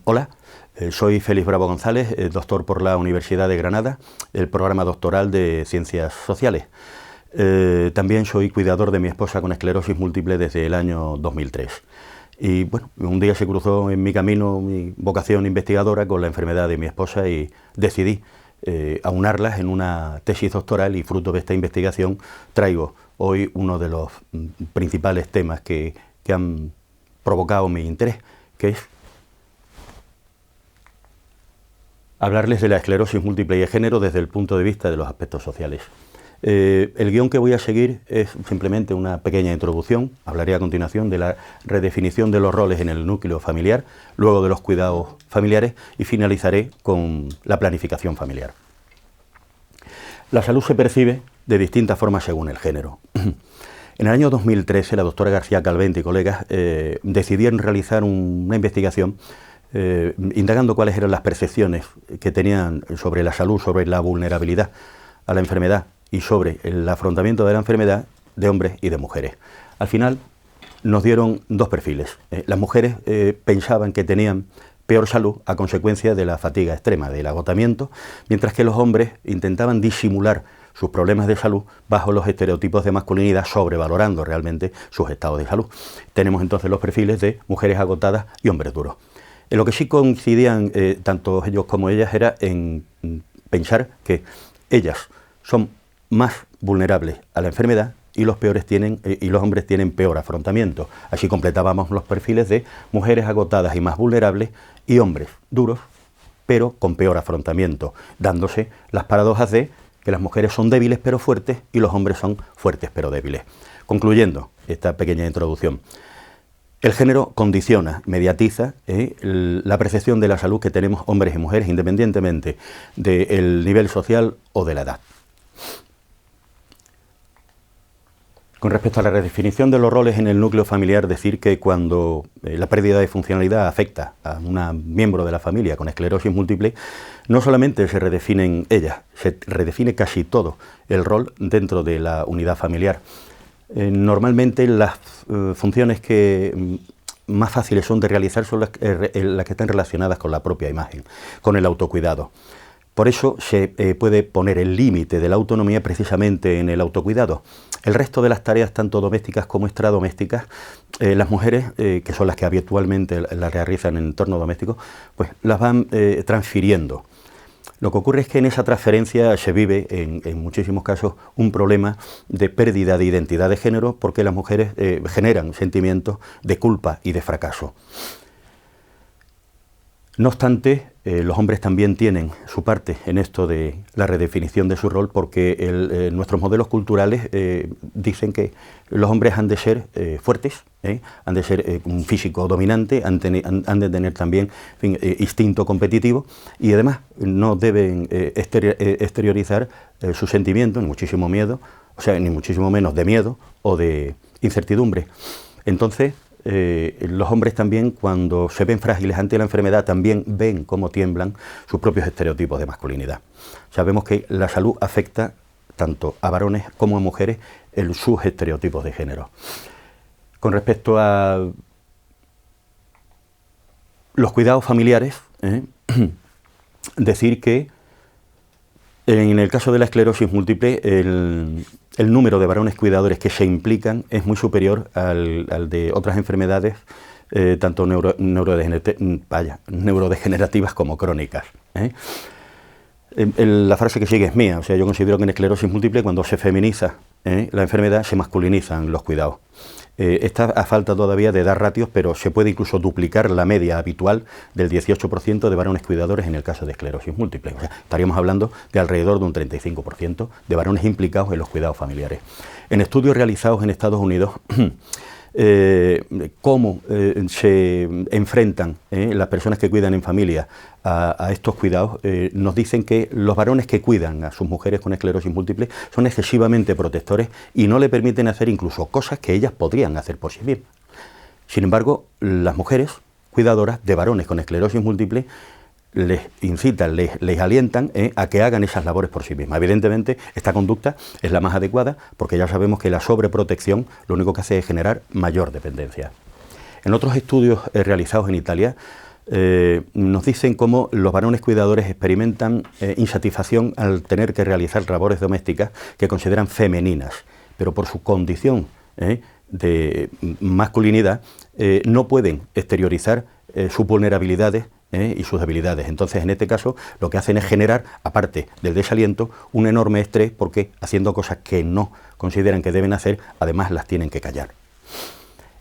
Hola, soy Félix Bravo González, doctor por la Universidad de Granada, el programa doctoral de Ciencias Sociales. También soy cuidador de mi esposa con esclerosis múltiple desde el año 2003. Y bueno, un día se cruzó en mi camino mi vocación investigadora con la enfermedad de mi esposa y decidí aunarlas en una tesis doctoral, y fruto de esta investigación traigo hoy uno de los principales temas que han provocado mi interés, que es hablarles de la esclerosis múltiple y de género desde el punto de vista de los aspectos sociales. El guión que voy a seguir es simplemente una pequeña introducción. Hablaré a continuación de la redefinición de los roles en el núcleo familiar, luego de los cuidados familiares y finalizaré con la planificación familiar. La salud se percibe de distintas formas según el género. En el año 2013, la doctora García Calvente y colegas decidieron realizar una investigación indagando cuáles eran las percepciones que tenían sobre la salud, sobre la vulnerabilidad a la enfermedad y sobre el afrontamiento de la enfermedad de hombres y de mujeres. Al final nos dieron dos perfiles. Las mujeres pensaban que tenían peor salud a consecuencia de la fatiga extrema, del agotamiento, mientras que los hombres intentaban disimular sus problemas de salud bajo los estereotipos de masculinidad, sobrevalorando realmente sus estados de salud. Tenemos entonces los perfiles de mujeres agotadas y hombres duros. En lo que sí coincidían tanto ellos como ellas era en pensar que ellas son más vulnerables a la enfermedad y los hombres tienen peor afrontamiento. Así completábamos los perfiles de mujeres agotadas y más vulnerables y hombres duros, pero con peor afrontamiento, dándose las paradojas de que las mujeres son débiles pero fuertes y los hombres son fuertes pero débiles. Concluyendo esta pequeña introducción, el género condiciona, mediatiza la percepción de la salud que tenemos hombres y mujeres, independientemente del nivel social o de la edad. Con respecto a la redefinición de los roles en el núcleo familiar, decir que cuando la pérdida de funcionalidad afecta a un miembro de la familia con esclerosis múltiple, no solamente se redefinen ellas, se redefine casi todo el rol dentro de la unidad familiar. Normalmente las funciones que más fáciles son de realizar son las que están relacionadas con la propia imagen, con el autocuidado. Por eso se puede poner el límite de la autonomía precisamente en el autocuidado. El resto de las tareas, tanto domésticas como extradomésticas, las mujeres, que son las que habitualmente las realizan en entorno doméstico, pues las van transfiriendo. Lo que ocurre es que en esa transferencia se vive, en muchísimos casos, un problema de pérdida de identidad de género, porque las mujeres generan sentimientos de culpa y de fracaso. No obstante, los hombres también tienen su parte en esto de la redefinición de su rol, porque nuestros modelos culturales dicen que los hombres han de ser fuertes, han de ser un físico dominante, han de tener también instinto competitivo, y además no deben exteriorizar sus sentimientos, ni muchísimo miedo, o sea, ni muchísimo menos de miedo o de incertidumbre. Entonces, los hombres también, cuando se ven frágiles ante la enfermedad, también ven cómo tiemblan sus propios estereotipos de masculinidad. Sabemos que la salud afecta tanto a varones como a mujeres en sus estereotipos de género. Con respecto a los cuidados familiares, decir que en el caso de la esclerosis múltiple, el número de varones cuidadores que se implican es muy superior al de otras enfermedades, tanto neurodegenerativas como crónicas. La frase que sigue es mía, o sea, yo considero que en esclerosis múltiple, cuando se feminiza la enfermedad, se masculinizan los cuidados. Está a falta todavía de dar ratios, pero se puede incluso duplicar la media habitual del 18% de varones cuidadores en el caso de esclerosis múltiple. O sea, estaríamos hablando de alrededor de un 35% de varones implicados en los cuidados familiares. En estudios realizados en Estados Unidos, cómo se enfrentan las personas que cuidan en familia a estos cuidados, nos dicen que los varones que cuidan a sus mujeres con esclerosis múltiple son excesivamente protectores y no le permiten hacer incluso cosas que ellas podrían hacer por sí mismas. Sin embargo, las mujeres cuidadoras de varones con esclerosis múltiple les incitan, les alientan a que hagan esas labores por sí mismas. Evidentemente, esta conducta es la más adecuada, porque ya sabemos que la sobreprotección lo único que hace es generar mayor dependencia. En otros estudios realizados en Italia, nos dicen cómo los varones cuidadores experimentan insatisfacción al tener que realizar labores domésticas que consideran femeninas, pero por su condición de masculinidad no pueden exteriorizar sus vulnerabilidades y sus debilidades. Entonces, en este caso, lo que hacen es generar, aparte del desaliento, un enorme estrés porque haciendo cosas que no consideran que deben hacer, además las tienen que callar.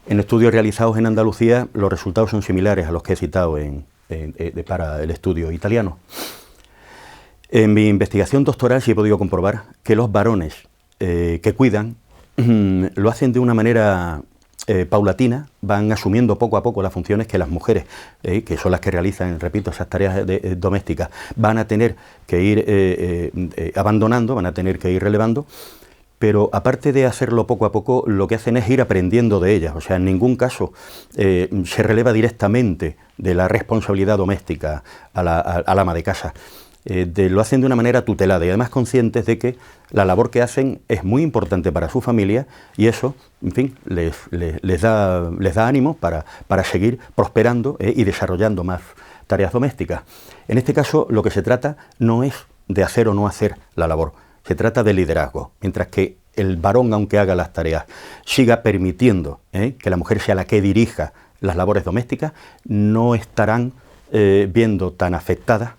En estudios realizados en Andalucía, los resultados son similares a los que he citado para el estudio italiano. En mi investigación doctoral sí he podido comprobar que los varones que cuidan lo hacen de una manera paulatina, van asumiendo poco a poco las funciones que las mujeres, que son las que realizan, repito, esas tareas domésticas, van a tener que ir abandonando, van a tener que ir relevando. Pero aparte de hacerlo poco a poco, lo que hacen es ir aprendiendo de ellas. O sea, en ningún caso se releva directamente de la responsabilidad doméstica al ama de casa. Lo hacen de una manera tutelada y además conscientes de que la labor que hacen es muy importante para su familia y eso, en fin, les da ánimo para seguir prosperando y desarrollando más tareas domésticas. En este caso, lo que se trata no es de hacer o no hacer la labor. Se trata de liderazgo, mientras que el varón, aunque haga las tareas, siga permitiendo que la mujer sea la que dirija las labores domésticas, no estarán viendo tan afectada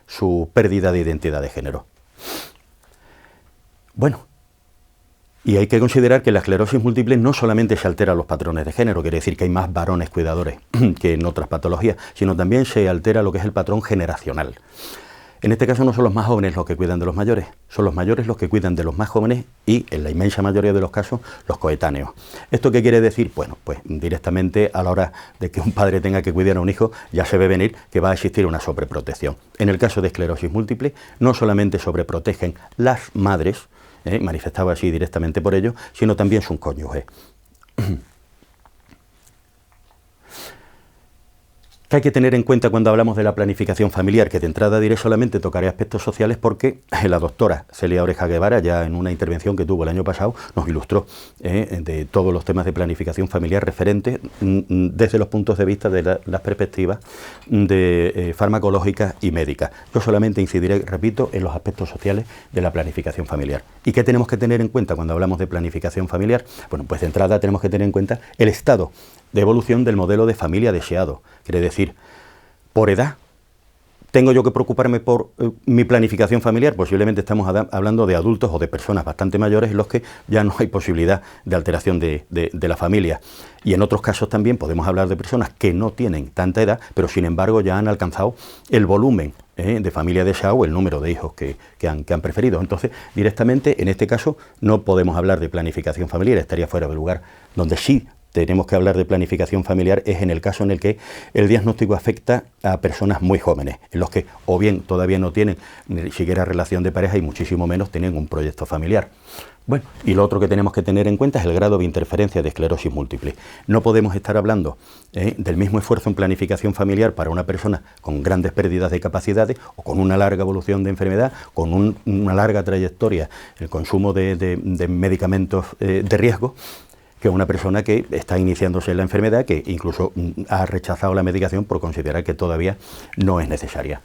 su pérdida de identidad de género. Bueno, y hay que considerar que la esclerosis múltiple no solamente se alteran los patrones de género, quiere decir que hay más varones cuidadores que en otras patologías, sino también se altera lo que es el patrón generacional. En este caso no son los más jóvenes los que cuidan de los mayores, son los mayores los que cuidan de los más jóvenes y, en la inmensa mayoría de los casos, los coetáneos. ¿Esto qué quiere decir? Bueno, pues directamente a la hora de que un padre tenga que cuidar a un hijo, ya se ve venir que va a existir una sobreprotección. En el caso de esclerosis múltiple, no solamente sobreprotegen las madres, manifestado así directamente por ello, sino también sus cónyuges. ¿Qué hay que tener en cuenta cuando hablamos de la planificación familiar? Que de entrada diré solamente tocaré aspectos sociales porque la doctora Celia Oreja Guevara, ya en una intervención que tuvo el año pasado, nos ilustró de todos los temas de planificación familiar referentes desde los puntos de vista de las perspectivas de farmacológicas y médicas. Yo solamente incidiré, repito, en los aspectos sociales de la planificación familiar. ¿Y qué tenemos que tener en cuenta cuando hablamos de planificación familiar? Bueno, pues de entrada tenemos que tener en cuenta el estado de evolución del modelo de familia deseado. Quiere decir, por edad, ¿tengo yo que preocuparme por mi planificación familiar? Posiblemente estamos hablando de adultos o de personas bastante mayores en los que ya no hay posibilidad de alteración de la familia. Y en otros casos también podemos hablar de personas que no tienen tanta edad, pero sin embargo ya han alcanzado el volumen de familia deseado o el número de hijos que han preferido. Entonces, directamente, en este caso, no podemos hablar de planificación familiar, estaría fuera de lugar. Donde sí tenemos que hablar de planificación familiar es en el caso en el que el diagnóstico afecta a personas muy jóvenes, en los que o bien todavía no tienen ni siquiera relación de pareja y muchísimo menos tienen un proyecto familiar. Bueno, y lo otro que tenemos que tener en cuenta es el grado de interferencia de esclerosis múltiple. No podemos estar hablando del mismo esfuerzo en planificación familiar para una persona con grandes pérdidas de capacidades o con una larga evolución de enfermedad, con una larga trayectoria, el consumo de medicamentos de riesgo, que una persona que está iniciándose en la enfermedad, que incluso ha rechazado la medicación por considerar que todavía no es necesaria.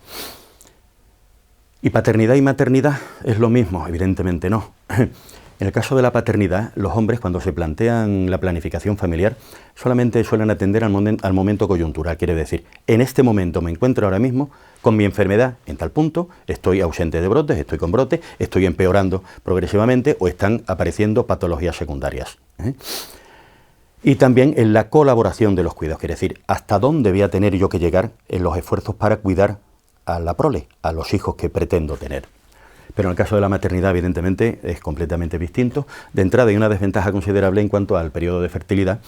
¿Y paternidad y maternidad es lo mismo? Evidentemente no. En el caso de la paternidad, los hombres cuando se plantean la planificación familiar solamente suelen atender al momento coyuntural, quiere decir, en este momento me encuentro ahora mismo con mi enfermedad en tal punto, estoy ausente de brotes, estoy con brotes, estoy empeorando progresivamente o están apareciendo patologías secundarias. Y también en la colaboración de los cuidados, quiere decir, hasta dónde voy a tener yo que llegar en los esfuerzos para cuidar a la prole, a los hijos que pretendo tener. Pero en el caso de la maternidad, evidentemente, es completamente distinto. De entrada hay una desventaja considerable en cuanto al periodo de fertilidad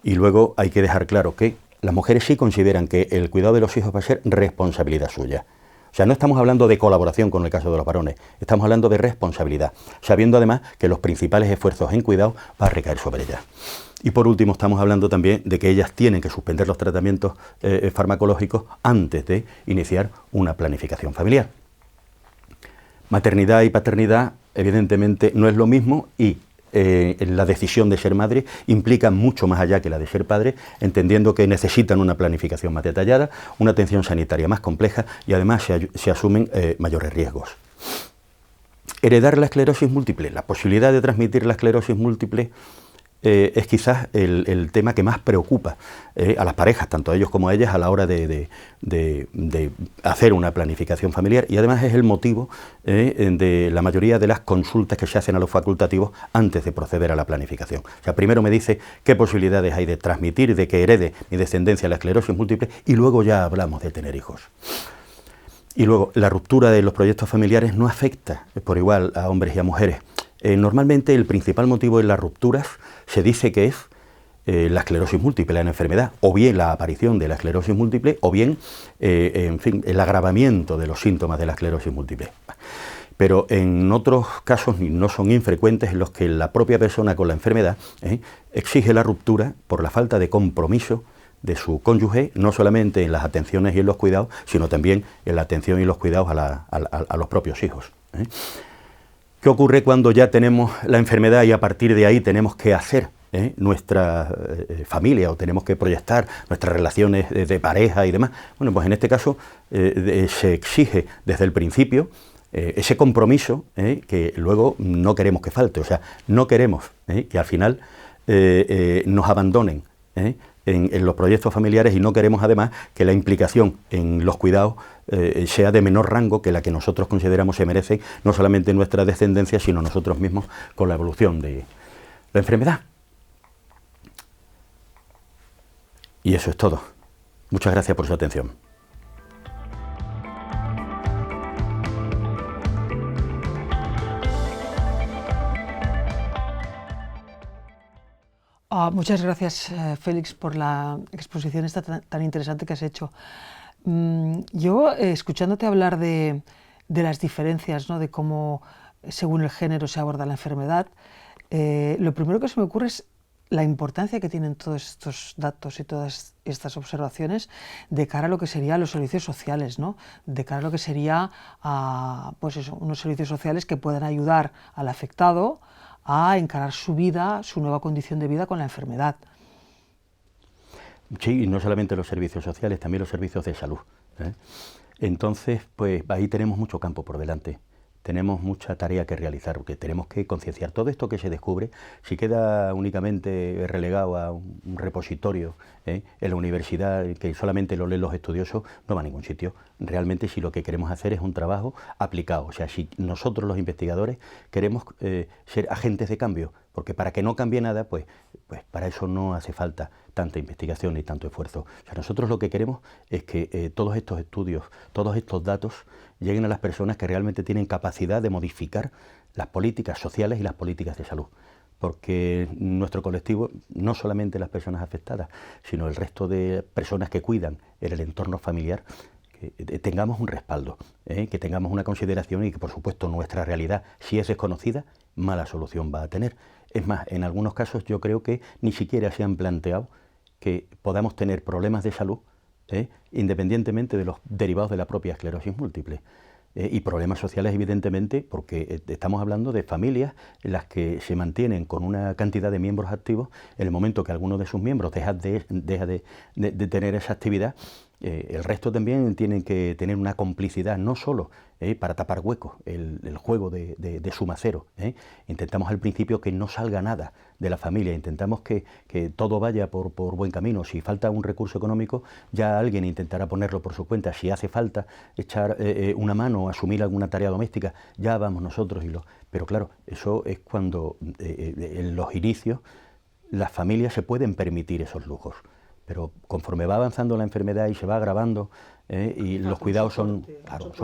y luego hay que dejar claro que las mujeres sí consideran que el cuidado de los hijos va a ser responsabilidad suya. O sea, no estamos hablando de colaboración con el caso de los varones, estamos hablando de responsabilidad, sabiendo además que los principales esfuerzos en cuidado van a recaer sobre ellas. Y por último estamos hablando también de que ellas tienen que suspender los tratamientos farmacológicos antes de iniciar una planificación familiar. Maternidad y paternidad evidentemente no es lo mismo y en la decisión de ser madre implican mucho más allá que la de ser padre, entendiendo que necesitan una planificación más detallada, una atención sanitaria más compleja y además se asumen mayores riesgos. Heredar la esclerosis múltiple, la posibilidad de transmitir la esclerosis múltiple es quizás el tema que más preocupa a las parejas, tanto a ellos como a ellas, a la hora de hacer una planificación familiar, y además es el motivo de la mayoría de las consultas que se hacen a los facultativos antes de proceder a la planificación. O sea, primero me dice qué posibilidades hay de transmitir, de que herede mi descendencia la esclerosis múltiple, y luego ya hablamos de tener hijos. Y luego, la ruptura de los proyectos familiares no afecta por igual a hombres y a mujeres. Normalmente el principal motivo de las rupturas se dice que es la esclerosis múltiple, la enfermedad, o bien la aparición de la esclerosis múltiple, o bien, en fin, el agravamiento de los síntomas de la esclerosis múltiple. Pero en otros casos, no son infrecuentes, en los que la propia persona con la enfermedad exige la ruptura por la falta de compromiso de su cónyuge, no solamente en las atenciones y en los cuidados, sino también en la atención y los cuidados a los propios hijos. ¿Qué ocurre cuando ya tenemos la enfermedad y a partir de ahí tenemos que hacer nuestra familia o tenemos que proyectar nuestras relaciones de pareja y demás? Bueno, pues en este caso se exige desde el principio ese compromiso que luego no queremos que falte, o sea, no queremos que al final nos abandonen en los proyectos familiares, y no queremos además que la implicación en los cuidados sea de menor rango que la que nosotros consideramos se merece, no solamente nuestra descendencia, sino nosotros mismos con la evolución de la enfermedad. Y eso es todo. Muchas gracias por su atención. Muchas gracias, Félix, por la exposición esta tan interesante que has hecho. Yo, escuchándote hablar de las diferencias, ¿no?, de cómo según el género se aborda la enfermedad, lo primero que se me ocurre es la importancia que tienen todos estos datos y todas estas observaciones de cara a lo que serían los servicios sociales, ¿no?, de cara a lo que sería pues eso, unos servicios sociales que puedan ayudar al afectado a encarar su vida, su nueva condición de vida con la enfermedad. Sí, y no solamente los servicios sociales, también los servicios de salud. Entonces, pues ahí tenemos mucho campo por delante. Tenemos mucha tarea que realizar, porque tenemos que concienciar todo esto que se descubre. Si queda únicamente relegado a un repositorio en la universidad que solamente lo leen los estudiosos, no va a ningún sitio. Realmente, si lo que queremos hacer es un trabajo aplicado, o sea, si nosotros los investigadores queremos ser agentes de cambio, porque para que no cambie nada, pues para eso no hace falta tanta investigación y tanto esfuerzo. O sea, nosotros lo que queremos es que todos estos estudios, todos estos datos lleguen a las personas que realmente tienen capacidad de modificar las políticas sociales y las políticas de salud. Porque nuestro colectivo, no solamente las personas afectadas, sino el resto de personas que cuidan en el entorno familiar, que tengamos un respaldo, que tengamos una consideración y que, por supuesto, nuestra realidad, si es desconocida, mala solución va a tener. Es más, en algunos casos yo creo que ni siquiera se han planteado que podamos tener problemas de salud independientemente de los derivados de la propia esclerosis múltiple. Y problemas sociales, evidentemente, porque estamos hablando de familias en las que se mantienen con una cantidad de miembros activos. En el momento que alguno de sus miembros deja de tener esa actividad, el resto también tienen que tener una complicidad, no solo para tapar huecos, el juego de suma cero. Intentamos al principio que no salga nada de la familia, intentamos que todo vaya por buen camino. Si falta un recurso económico, ya alguien intentará ponerlo por su cuenta. Si hace falta echar una mano, asumir alguna tarea doméstica, ya vamos nosotros. Pero claro, eso es cuando en los inicios las familias se pueden permitir esos lujos. Pero conforme va avanzando la enfermedad y se va agravando y los cuidados son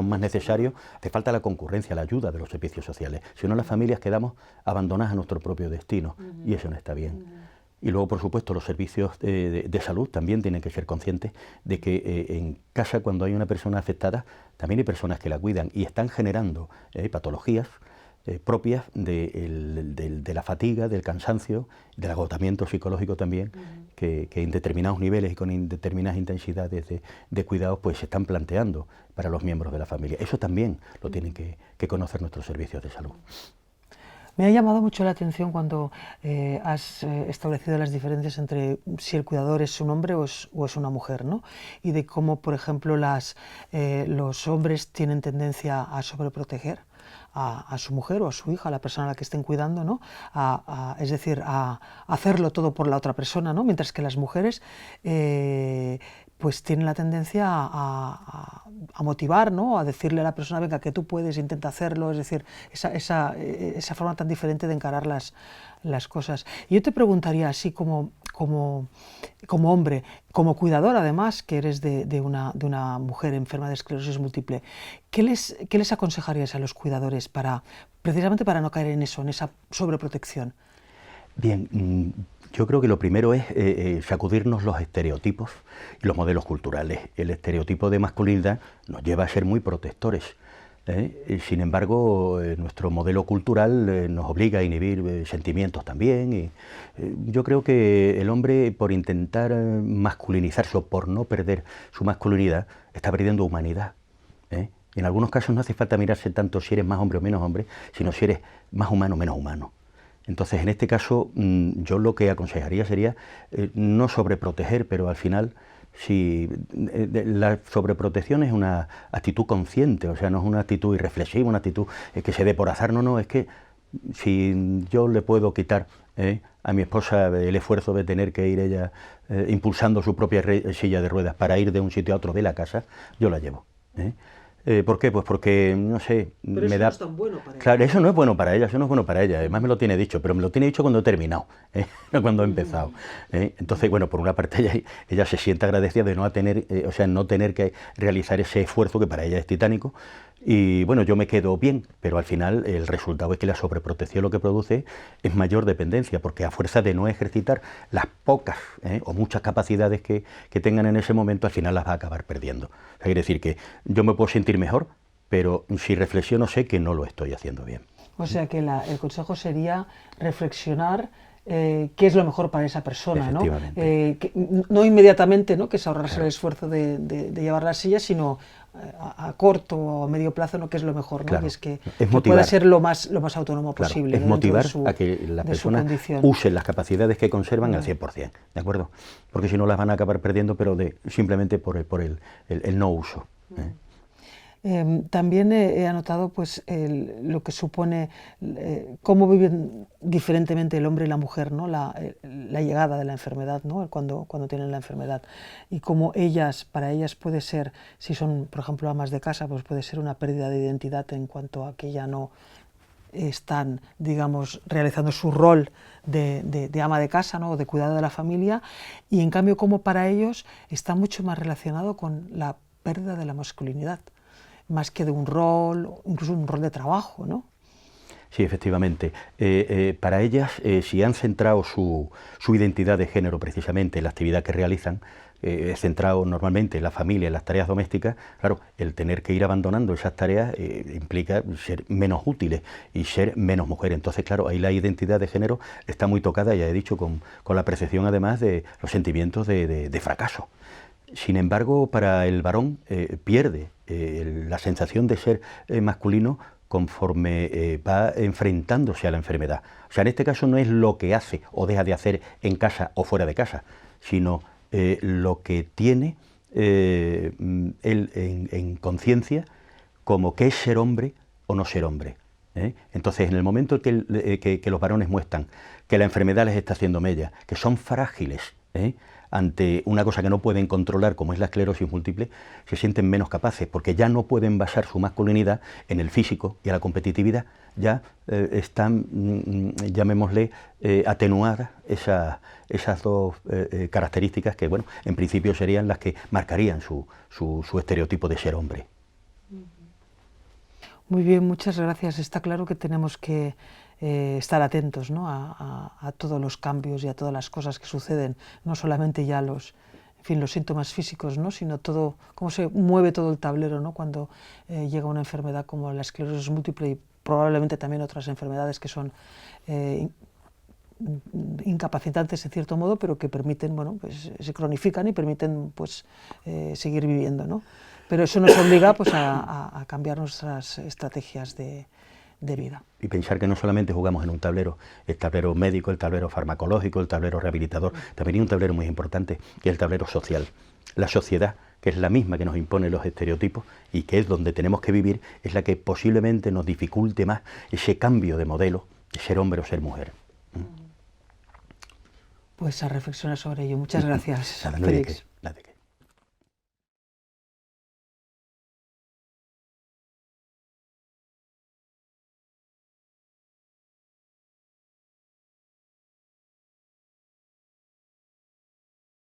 más necesarios, hace falta la concurrencia, la ayuda de los servicios sociales. Si no, las familias quedamos abandonadas a nuestro propio destino y eso no está bien. Y luego, por supuesto, los servicios de salud también tienen que ser conscientes de que en casa, cuando hay una persona afectada, también hay personas que la cuidan y están generando patologías propias de la fatiga, del cansancio, del agotamiento psicológico también, que en determinados niveles y con determinadas intensidades de cuidados pues se están planteando para los miembros de la familia. Eso también lo tienen que conocer nuestros servicios de salud. Me ha llamado mucho la atención cuando has establecido las diferencias entre si el cuidador es un hombre o es una mujer, ¿no? Y de cómo, por ejemplo, los hombres tienen tendencia a sobreproteger a su mujer o a su hija, a la persona a la que estén cuidando, ¿no? Es decir, a hacerlo todo por la otra persona, ¿no? Mientras que las mujeres pues tienen la tendencia a motivar, ¿no? A decirle a la persona, venga, que tú puedes, intenta hacerlo, es decir, esa forma tan diferente de encarar las cosas. Y yo te preguntaría, así como hombre, como cuidador además, que eres de una mujer enferma de esclerosis múltiple, ¿qué les aconsejarías a los cuidadores precisamente para no caer en eso, en esa sobreprotección? Bien, yo creo que lo primero es sacudirnos los estereotipos y los modelos culturales. El estereotipo de masculinidad nos lleva a ser muy protectores. Sin embargo, nuestro modelo cultural nos obliga a inhibir sentimientos también. Y, yo creo que el hombre, por intentar masculinizarse o por no perder su masculinidad, está perdiendo humanidad. En algunos casos no hace falta mirarse tanto si eres más hombre o menos hombre, sino si eres más humano o menos humano. Entonces, en este caso, yo lo que aconsejaría sería no sobreproteger, pero al final, si la sobreprotección es una actitud consciente, o sea, no es una actitud irreflexiva, una actitud que se dé por azar, no, es que si yo le puedo quitar a mi esposa el esfuerzo de tener que ir ella impulsando su propia silla de ruedas para ir de un sitio a otro de la casa, yo la llevo. ¿Por qué? Pues porque, no sé, pero me eso da... no es tan bueno para ella. Claro, eso no es bueno para ella, eso no es bueno para ella. Además me lo tiene dicho, pero me lo tiene dicho cuando he terminado, no cuando he empezado. Entonces, bueno, por una parte ella se siente agradecida de no tener, no tener que realizar ese esfuerzo que para ella es titánico. Y bueno, yo me quedo bien, pero al final el resultado es que la sobreprotección lo que produce es mayor dependencia, porque a fuerza de no ejercitar las pocas o muchas capacidades que tengan en ese momento, al final las va a acabar perdiendo. O sea, quiere decir que yo me puedo sentir mejor, pero si reflexiono sé que no lo estoy haciendo bien. O sea que el consejo sería reflexionar qué es lo mejor para esa persona, ¿no? No inmediatamente, ¿no? Que es ahorrarse el esfuerzo de llevar la silla, sino a corto o a medio plazo, ¿no? Que es lo mejor, ¿no? Y es que pueda ser lo más autónomo posible. Es motivar a que las personas usen las capacidades que conservan al 100%, ¿de acuerdo? Porque si no las van a acabar perdiendo, pero simplemente por el no uso. También he anotado pues, lo que supone cómo viven diferentemente el hombre y la mujer, ¿no? La llegada de la enfermedad, ¿no? cuando tienen la enfermedad, y cómo para ellas puede ser, si son por ejemplo amas de casa, pues puede ser una pérdida de identidad en cuanto a que ya no están, digamos, realizando su rol de ama de casa, ¿no? O de cuidado de la familia, y en cambio como para ellos está mucho más relacionado con la pérdida de la masculinidad, más que de un rol, incluso un rol de trabajo, ¿no? Sí, efectivamente. Para ellas, si han centrado su identidad de género precisamente en la actividad que realizan, centrado normalmente en la familia, en las tareas domésticas, claro, el tener que ir abandonando esas tareas implica ser menos útiles y ser menos mujer. Entonces, claro, ahí la identidad de género está muy tocada, ya he dicho, con la percepción además de los sentimientos de fracaso. Sin embargo, para el varón pierde la sensación de ser masculino conforme va enfrentándose a la enfermedad. O sea, en este caso no es lo que hace o deja de hacer en casa o fuera de casa, sino lo que tiene él en conciencia como qué es ser hombre o no ser hombre. Entonces, en el momento que los varones muestran que la enfermedad les está haciendo mella, que son frágiles, ante una cosa que no pueden controlar, como es la esclerosis múltiple, se sienten menos capaces, porque ya no pueden basar su masculinidad en el físico y en la competitividad. Ya están, llamémosle, atenuadas esas dos características que, bueno, en principio serían las que marcarían su estereotipo de ser hombre. Muy bien, muchas gracias. Está claro que tenemos que estar atentos, ¿no? a todos los cambios y a todas las cosas que suceden, no solamente ya los síntomas físicos, ¿no? Sino todo, cómo se mueve todo el tablero, ¿no? Cuando llega una enfermedad como la esclerosis múltiple y probablemente también otras enfermedades que son incapacitantes en cierto modo, pero que permiten, bueno, pues se cronifican y permiten pues seguir viviendo, ¿no? Pero eso nos obliga pues a cambiar nuestras estrategias de de vida. Y pensar que no solamente jugamos en un tablero, el tablero médico, el tablero farmacológico, el tablero rehabilitador, también hay un tablero muy importante, que es el tablero social. La sociedad, que es la misma que nos impone los estereotipos y que es donde tenemos que vivir, es la que posiblemente nos dificulte más ese cambio de modelo de ser hombre o ser mujer. Pues a reflexionar sobre ello. Muchas gracias, Nada, no hay de qué. Félix.